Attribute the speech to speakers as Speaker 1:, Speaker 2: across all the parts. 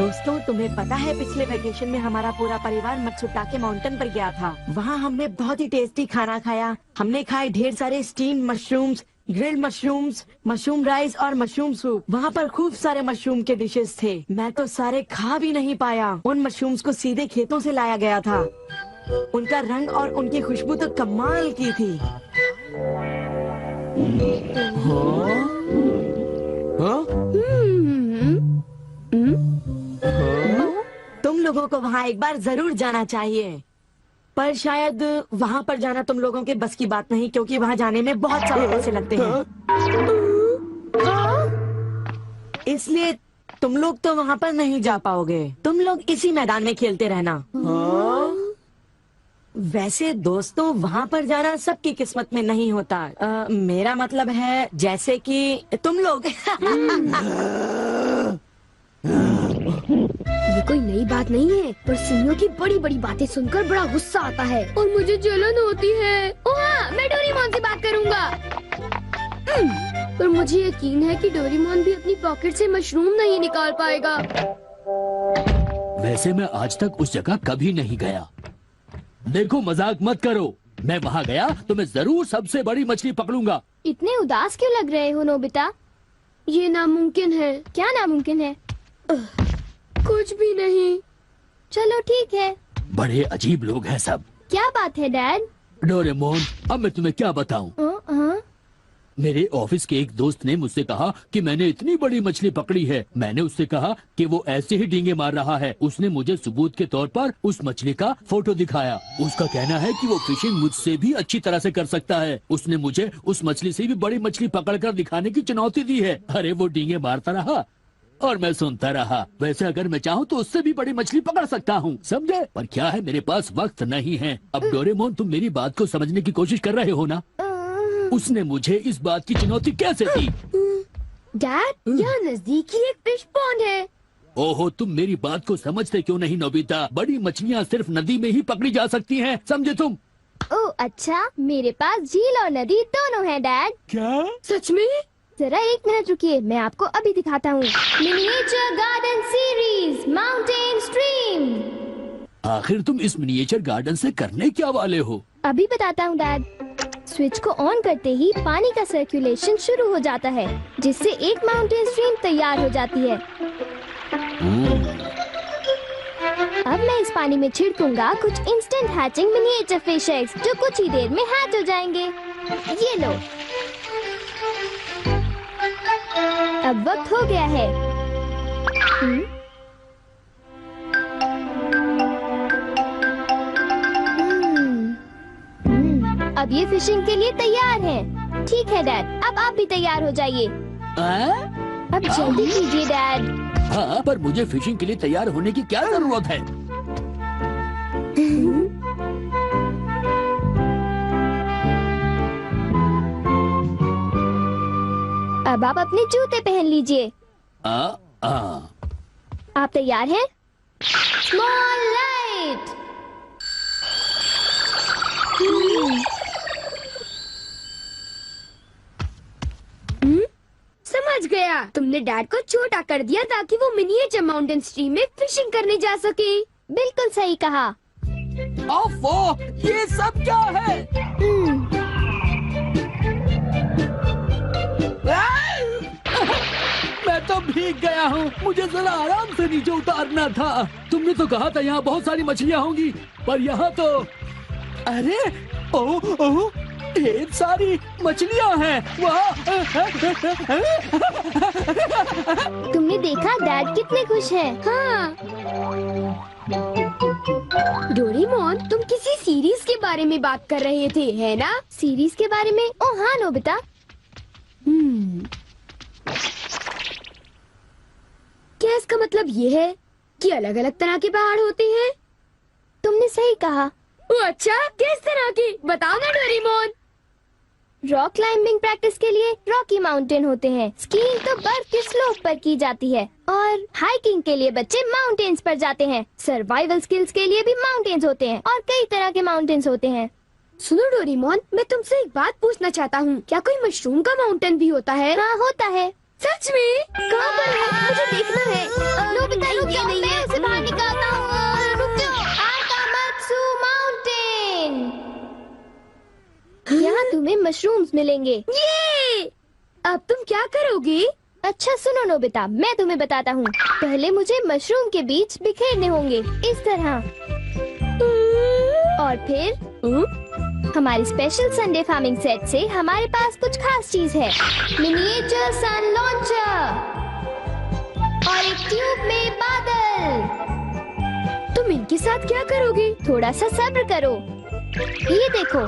Speaker 1: दोस्तों, तुम्हें पता है पिछले वेकेशन में हमारा पूरा परिवार मत्सुटाके माउंटेन पर गया था। वहाँ हमने बहुत ही टेस्टी खाना खाया। हमने खाए ढेर सारे steam mushrooms, grilled mushrooms, mushroom rice और मशरूम सूप। वहाँ पर खूब सारे मशरूम के डिशेस थे। मैं तो सारे खा भी नहीं पाया। उन मशरूम्स को सीधे खेतों से लाया गया था। उनका रंग और उनकी खुशबू तो कमाल की थी। तुम लोगों को वहाँ एक बार जरूर जाना चाहिए, पर शायद वहाँ पर जाना तुम लोगों के बस की बात नहीं, क्योंकि वहाँ जाने में बहुत सारे पैसे लगते हैं। इसलिए तुम लोग तो वहाँ पर नहीं जा पाओगे। तुम लोग इसी मैदान में खेलते रहना। वैसे दोस्तों, वहाँ पर जाना सबकी किस्मत में नहीं होता। मेरा मतलब है जैसे कि तुम लोग।
Speaker 2: ये कोई नई बात नहीं है, पर सिंह की बड़ी बड़ी बातें सुनकर बड़ा गुस्सा आता है और मुझे जलन होती है। ओह हाँ, मैं डोरेमोन से बात करूँगा। पर मुझे यकीन है कि डोरेमोन भी अपनी पॉकेट से मशरूम नहीं निकाल पाएगा।
Speaker 3: वैसे मैं आज तक उस जगह कभी नहीं गया। देखो, मजाक मत करो। मैं वहाँ गया तो मैं जरूर सबसे बड़ी मछली पकड़ूंगा।
Speaker 2: इतने उदास क्यों लग रहे हो नोबिता? ये नामुमकिन है। क्या नामुमकिन है? कुछ भी नहीं। चलो ठीक है।
Speaker 3: बड़े अजीब लोग हैं सब।
Speaker 2: क्या बात है डैड?
Speaker 3: डोरेमोन, अब मैं तुम्हें क्या बताऊं? मेरे ऑफिस के एक दोस्त ने मुझसे कहा कि मैंने इतनी बड़ी मछली पकड़ी है। मैंने उससे कहा कि वो ऐसे ही डींगे मार रहा है। उसने मुझे सबूत के तौर पर उस मछली का फोटो दिखाया। उसका कहना है कि वो फिशिंग मुझसे भी अच्छी तरह से कर सकता है। उसने मुझे उस मछली से भी बड़ी मछली पकड़कर दिखाने की चुनौती दी है। अरे वो डींगे मारता रहा और मैं सुनता रहा। वैसे अगर मैं चाहूँ तो उससे भी बड़ी मछली पकड़ सकता हूँ, समझे? पर क्या है, मेरे पास वक्त नहीं है। अब डोरेमोन, तुम मेरी बात को समझने की कोशिश कर रहे हो ना? उसने मुझे इस बात की चुनौती कैसे दी?
Speaker 2: डैड, यहाँ नजदीक ही एक फिश पॉन्ड है।
Speaker 3: ओहो, तुम मेरी बात को समझते क्यों नहीं नोबिता? बड़ी मछलियाँ सिर्फ नदी में ही पकड़ी जा सकती हैं, समझे तुम?
Speaker 2: ओह अच्छा, मेरे पास झील और नदी दोनों हैं डैड।
Speaker 3: क्या?
Speaker 2: सच में? जरा एक मिनट रुकिए, मैं आपको अभी दिखाता हूँ। Miniature garden series mountain stream.
Speaker 3: आखिर तुम इस मिनिएचर गार्डन से करने क्या वाले हो?
Speaker 2: अभी बताता हूँ डैड। स्विच को ऑन करते ही पानी का सर्कुलेशन शुरू हो जाता है, जिससे एक माउंटेन स्ट्रीम तैयार हो जाती है। अब मैं इस पानी में छिड़कूंगा कुछ instant hatching miniature fish eggs, जो कुछ ही देर में हैच हो जाएंगे। ये लो। अब वक्त हो गया है। अब ये फिशिंग के लिए तैयार हैं। ठीक है डैड, अब आप भी तैयार हो जाइए। अब जल्दी कीजिए डैड।
Speaker 3: हाँ, पर मुझे फिशिंग के लिए तैयार होने की क्या जरूरत है?
Speaker 2: अब आप अपने जूते पहन लीजिए। आप तैयार हैं? Small light. समझ गया, तुमने डैड को छोटा कर दिया ताकि वो मिनिएचर माउंटेन स्ट्रीम में फिशिंग करने जा सके। बिल्कुल सही कहा।
Speaker 3: ओफो, ये सब क्या है? मैं तो भीग गया हूँ। मुझे जरा आराम से नीचे उतारना था। तुमने तो कहा था यहाँ बहुत सारी मछलियाँ होंगी, पर यहाँ तो अरे ओह, ढेर सारी मछलियाँ हैं। वाह!
Speaker 2: तुमने देखा डैड कितने खुश हैं। हाँ। डोरेमोन, तुम किसी सीरीज के बारे में बात कर रहे थे, है ना? सीरीज के बारे में? ओह हाँ नोबिता। क्या इसका मतलब ये है कि अलग अलग तरह के पहाड़ होते हैं? तुमने सही कहा। अच्छा, किस तरह की? बताओ ना डोरेमोन। रॉक क्लाइंबिंग प्रैक्टिस के लिए रॉकी माउंटेन होते हैं। स्कीइंग तो बर्फ के स्लोप पर की जाती है, और हाइकिंग के लिए बच्चे माउंटेन्स पर जाते हैं। सर्वाइवल स्किल्स के लिए भी माउंटेन्स होते हैं, और कई तरह के माउंटेन्स होते हैं। सुनो डोरेमोन, मैं तुमसे एक बात पूछना चाहता हूँ। क्या कोई मशरूम का माउंटेन भी होता है? हाँ होता है। सच में? कहाँ पर है? मुझे देखना है। नोबिता रुक जाओ, मैं उसे बाहर निकालता हूँ। रुक जाओ। आकामात्सु माउंटेन। यहाँ तुम्हें मशरूम्स मिलेंगे। ये! अब तुम क्या करोगी? अच्छा सुनो नोबिता, मैं तुम्हें बताता हूँ। पहले मुझे मशरूम के बीज बिखेरने होंगे, इस तरह। और फिर हमारी स्पेशल संडे फार्मिंग सेट से हमारे पास कुछ खास चीज है। मिनिएचर सन लॉन्चर और एक ट्यूब में बादल। तुम इनके साथ क्या करोगी? थोड़ा सा सब्र करो। ये देखो।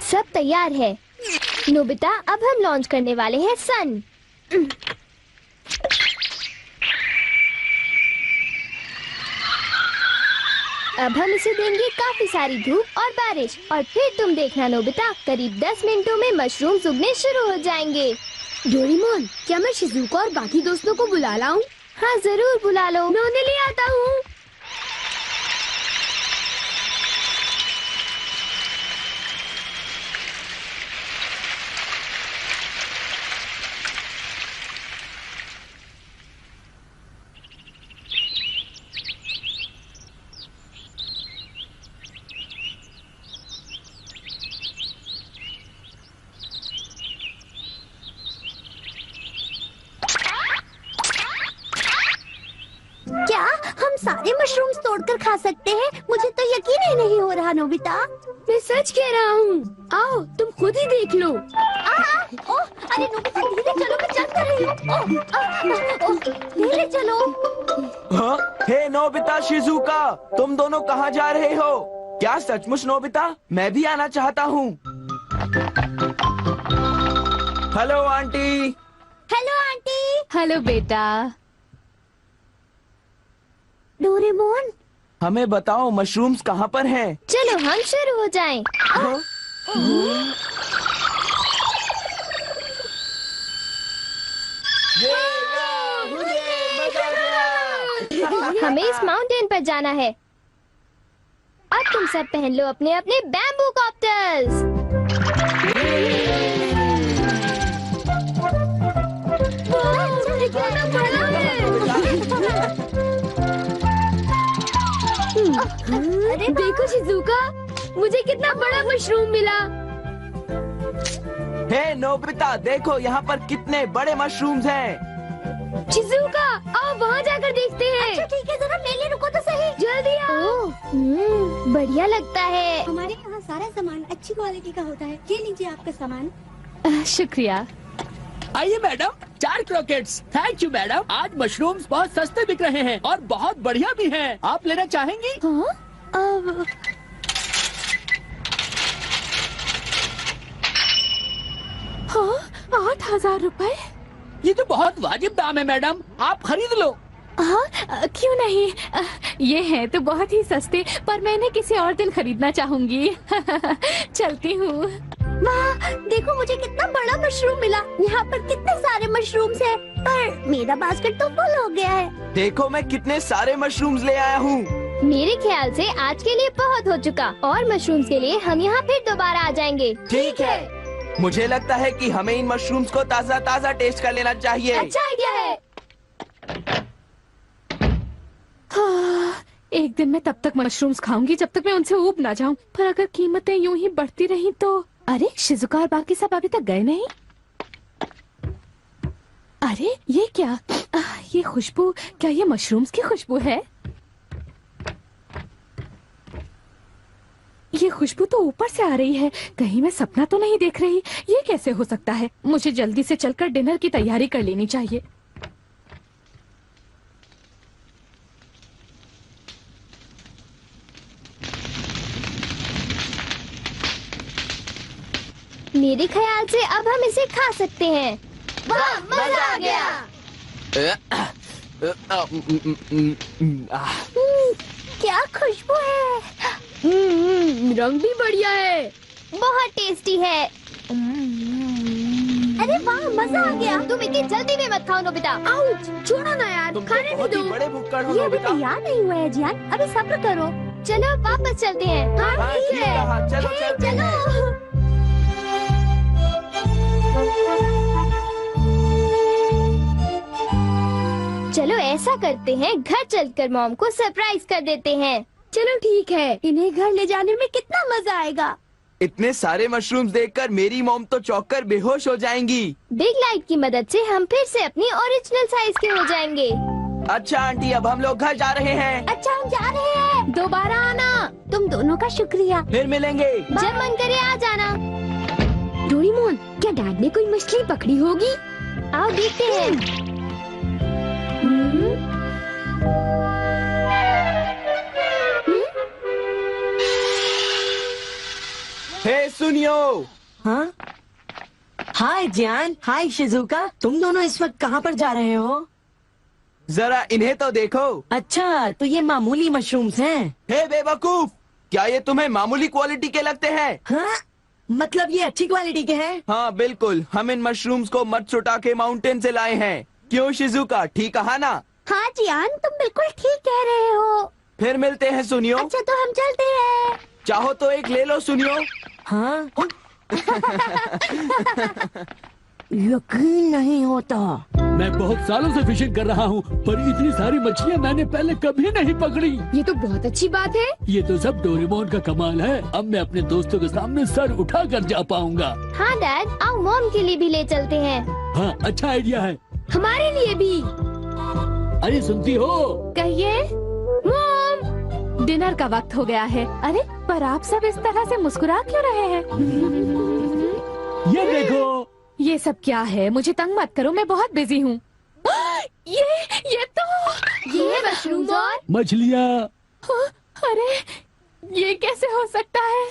Speaker 2: सब तैयार है नोबिता। अब हम लॉन्च करने वाले हैं सन। अब हम इसे देंगे काफी सारी धूप और बारिश, और फिर तुम देखना नोबिता, करीब 10 मिनटों में मशरूम्स उगने शुरू हो जाएंगे। डोरेमोन, क्या मैं शिजुका और बाकी दोस्तों को बुला लाऊं? हाँ जरूर बुला लो, मैं उन्हें ले आता हूँ। क्या हम सारे मशरूम्स तोड़कर खा सकते हैं? मुझे तो यकीन ही नहीं हो रहा नोबिता। मैं सच कह रहा हूँ। आओ तुम खुद ही देख लो। अरे नोबिता धीरे चलो, मैं चल कर रही हूँ। धीरे चलो।
Speaker 4: हाँ? हे नोबिता शिजुका, तुम दोनों कहाँ जा रहे हो? क्या सचमुच नोबिता? मैं भी आना चाहता हूँ। Hello aunty.
Speaker 2: Hello aunty.
Speaker 5: Hello बेटा।
Speaker 2: डोरेमोन,
Speaker 4: हमें बताओ मशरूम्स कहाँ पर हैं?
Speaker 2: चलो हम शुरू हो जाएं।
Speaker 4: हाँ?
Speaker 2: हमें इस माउंटेन पर जाना है। अब तुम सब पहन लो अपने अपने बैम्बू कॉप्टर्स। अरे देखो शिजुका, मुझे कितना बड़ा मशरूम मिला।
Speaker 4: हे नोबिता, देखो यहाँ पर कितने बड़े मशरूम्स हैं।
Speaker 2: शिजुका, आओ वहाँ जाकर देखते हैं। अच्छा ठीक है, जरा मेले रुको तो सही। जल्दी आओ। बढ़िया लगता है।
Speaker 6: हमारे यहाँ सारा सामान अच्छी क्वालिटी का होता है। ये लीजिए आपका सामान।
Speaker 5: शुक्रिया।
Speaker 3: आइए madam, 4 croquettes. Thank you madam. आज मशरूम्स बहुत सस्ते बिक रहे हैं और बहुत बढ़िया भी हैं। आप लेना चाहेंगी?
Speaker 2: हाँ?
Speaker 5: हाँ, 8,000 रुपए।
Speaker 3: ये तो बहुत वाजिब दाम है मैडम, आप खरीद लो।
Speaker 5: हाँ, क्यों नहीं। ये हैं तो बहुत ही सस्ते, पर मैं इन्हें किसी और दिन खरीदना चाहूंगी। चलती हूँ।
Speaker 2: वाह, देखो मुझे कितना बड़ा मशरूम मिला। यहाँ पर कितने सारे मशरूम्स हैं, पर मेरा बास्केट तो फुल हो गया है।
Speaker 4: देखो मैं कितने सारे मशरूम्स ले आया हूँ।
Speaker 2: मेरे ख्याल से आज के लिए बहुत हो चुका, और मशरूम्स के लिए हम यहाँ फिर दोबारा आ जाएंगे।
Speaker 4: ठीक है। मुझे लगता है कि हमें इन मशरूम्स को ताज़ा ताज़ा टेस्ट कर लेना चाहिए।
Speaker 2: अच्छा आइडिया है।
Speaker 5: हाँ, एक दिन मैं तब तक मशरूम्स खाऊंगी जब तक मैं उनसे ऊब ना जाऊं। पर अगर कीमतें यूं ही बढ़ती रही तो। अरे शिजुका और बाकी सब अभी तक गए नहीं। अरे ये क्या? ये खुशबू, क्या ये मशरूम्स की खुशबू है? ये खुशबू तो ऊपर से आ रही है। कहीं मैं सपना तो नहीं देख रही? ये कैसे हो सकता है? मुझे जल्दी से चलकर डिनर की तैयारी कर लेनी चाहिए।
Speaker 2: मेरे ख्याल से अब हम इसे खा सकते हैं। वाह, मजा आ गया। क्या खुशबू है।
Speaker 5: रंग भी बढ़िया है।
Speaker 2: बहुत टेस्टी है। अरे वाह, मजा आ गया। तुम इतनी जल्दी में मत खाओ नोबिता। आउच, छोड़ो ना यार,
Speaker 4: तुम
Speaker 2: खाने
Speaker 4: तो
Speaker 2: भी
Speaker 4: बहुत ही
Speaker 2: दो।
Speaker 4: बड़े भुक्कड़ हो
Speaker 2: ये अभी
Speaker 4: नोबिता।
Speaker 2: तैयार नहीं हुआ है जियान, अभी सब्र करो। चलो वापस चलते हैं।
Speaker 4: हाँ, ठीक है। चलो
Speaker 2: हे,
Speaker 4: चलते हैं।
Speaker 2: चलो। चलो ऐसा करते हैं, घर चलकर मॉम को सरप्राइज कर देते हैं।
Speaker 6: चलो ठीक है, इन्हें घर ले जाने में कितना मजा आएगा।
Speaker 4: इतने सारे मशरूम्स देखकर मेरी मॉम तो चौंक कर बेहोश हो जाएंगी।
Speaker 2: बिग लाइट की मदद से हम फिर से अपनी ओरिजिनल साइज के हो जाएंगे।
Speaker 4: अच्छा आंटी, अब हम लोग घर जा रहे हैं।
Speaker 6: अच्छा हम जा रहे हैं।
Speaker 5: दोबारा आना।
Speaker 6: तुम दोनों का शुक्रिया।
Speaker 4: फिर मिलेंगे।
Speaker 2: जब मन करे आ जाना।
Speaker 6: डोरेमोन, क्या डैड ने कोई मछली पकड़ी होगी?
Speaker 2: आओ देखते हैं।
Speaker 4: हे सुनियो।
Speaker 1: हाँ, हाय जियान, हाय शिजुका, तुम दोनों इस वक्त कहाँ पर जा रहे हो?
Speaker 4: जरा इन्हें तो देखो।
Speaker 1: अच्छा, तो ये मामूली मशरूम्स हैं।
Speaker 4: हे बेवकूफ, क्या ये तुम्हें मामूली क्वालिटी के लगते हैं?
Speaker 1: हाँ, मतलब ये अच्छी क्वालिटी के हैं?
Speaker 4: हाँ बिल्कुल, हम इन मशरूम्स को मत्सुटा के माउंटेन से लाए हैं। क्यों शिजुका, ठीक कहा ना?
Speaker 6: हाँ जियान, तुम बिल्कुल ठीक कह रहे हो।
Speaker 4: फिर मिलते हैं सुनियो।
Speaker 6: अच्छा तो हम चलते हैं।
Speaker 4: चाहो तो एक ले लो सुनियो।
Speaker 1: हाँ। यकीन नहीं होता।
Speaker 3: मैं बहुत सालों से फिशिंग कर रहा हूँ, पर इतनी सारी मछलियाँ मैंने पहले कभी नहीं पकड़ी।
Speaker 5: ये तो बहुत अच्छी बात है।
Speaker 3: ये तो सब डोरेमोन का कमाल है। अब मैं अपने दोस्तों के सामने सर उठा कर जा पाऊंगा।
Speaker 2: हाँ डैड, आओ मॉम के लिए भी ले चलते हैं।
Speaker 3: हाँ, अच्छा आइडिया है।
Speaker 5: हमारे लिए भी।
Speaker 3: अरे सुनती हो?
Speaker 5: कहिए। मॉम, डिनर का वक्त हो गया है। अरे पर आप सब इस तरह से मुस्कुरा क्यों रहे हैं?
Speaker 3: ये देखो।
Speaker 5: ये सब क्या है? मुझे तंग मत करो, मैं बहुत बिजी हूँ। ये तो
Speaker 2: ये मशरूम और
Speaker 3: मछलियाँ।
Speaker 5: अरे ये कैसे हो सकता है?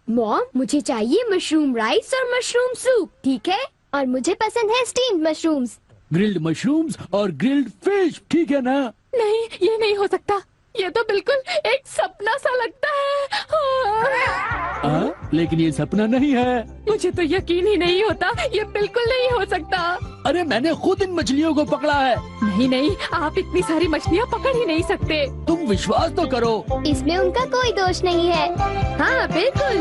Speaker 2: मॉम, मुझे चाहिए मशरूम राइस और मशरूम सूप, ठीक है? और मुझे पसंद है स्टीम्ड मशरूम्स।
Speaker 3: ग्रिल्ड मशरूम्स और ग्रिल्ड फिश, ठीक है ना?
Speaker 5: नहीं, ये नहीं हो सकता। ये तो बिल्कुल एक सपना सा लगता है।
Speaker 3: लेकिन ये सपना नहीं है।
Speaker 5: मुझे तो यकीन ही नहीं होता, ये बिल्कुल नहीं हो सकता।
Speaker 3: अरे मैंने खुद इन मछलियों को पकड़ा है।
Speaker 5: नहीं नहीं, आप इतनी सारी मछलियाँ पकड़ ही नहीं सकते।
Speaker 3: तुम विश्वास तो करो।
Speaker 2: इसमें उनका कोई दोष नहीं है।
Speaker 5: हाँ बिल्कुल।